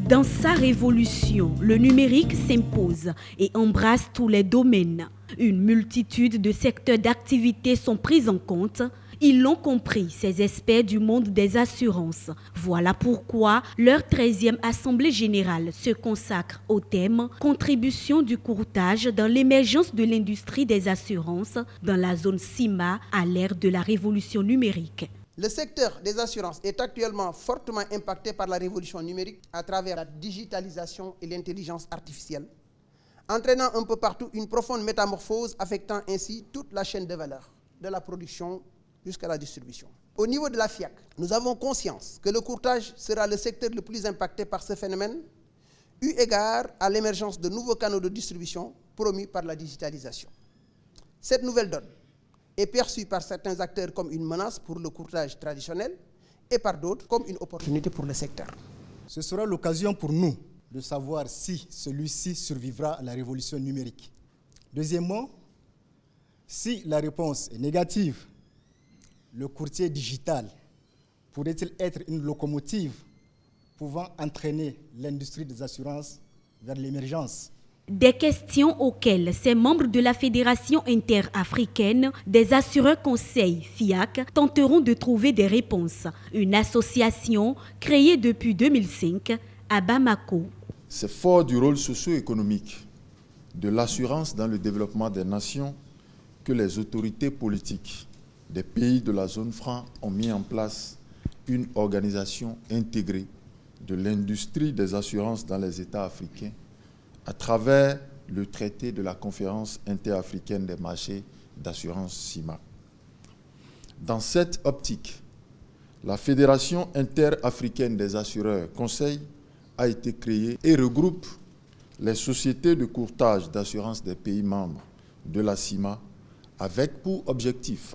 Dans sa révolution, le numérique s'impose et embrasse tous les domaines. Une multitude de secteurs d'activité sont pris en compte. Ils l'ont compris, ces experts du monde des assurances. Voilà pourquoi leur 13e Assemblée générale se consacre au thème « Contribution du courtage dans l'émergence de l'industrie des assurances dans la zone CIMA à l'ère de la révolution numérique ». Le secteur des assurances est actuellement fortement impacté par la révolution numérique à travers la digitalisation et l'intelligence artificielle, entraînant un peu partout une profonde métamorphose affectant ainsi toute la chaîne de valeur, de la production jusqu'à la distribution. Au niveau de la FIAC, nous avons conscience que le courtage sera le secteur le plus impacté par ce phénomène, eu égard à l'émergence de nouveaux canaux de distribution promus par la digitalisation. Cette nouvelle donne est perçue par certains acteurs comme une menace pour le courtage traditionnel et par d'autres comme une opportunité pour le secteur. Ce sera l'occasion pour nous de savoir si celui-ci survivra à la révolution numérique. Deuxièmement, si la réponse est négative, le courtier digital pourrait-il être une locomotive pouvant entraîner l'industrie des assurances vers l'émergence ? Des questions auxquelles ces membres de la Fédération interafricaine des assureurs conseils FIAC tenteront de trouver des réponses. Une association créée depuis 2005 à Bamako. C'est fort du rôle socio-économique de l'assurance dans le développement des nations que les autorités politiques des pays de la zone franc ont mis en place une organisation intégrée de l'industrie des assurances dans les États africains à travers le traité de la Conférence interafricaine des marchés d'assurance CIMA. Dans cette optique, la Fédération interafricaine des assureurs conseils a été créée et regroupe les sociétés de courtage d'assurance des pays membres de la CIMA avec pour objectif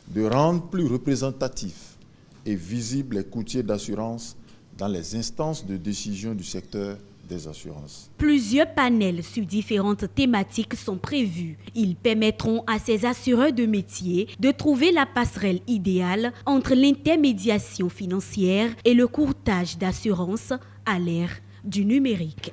de rendre plus représentatifs et visibles les courtiers d'assurance dans les instances de décision du secteur des assurances. Plusieurs panels sur différentes thématiques sont prévus. Ils permettront à ces assureurs de métier de trouver la passerelle idéale entre l'intermédiation financière et le courtage d'assurance à l'ère du numérique.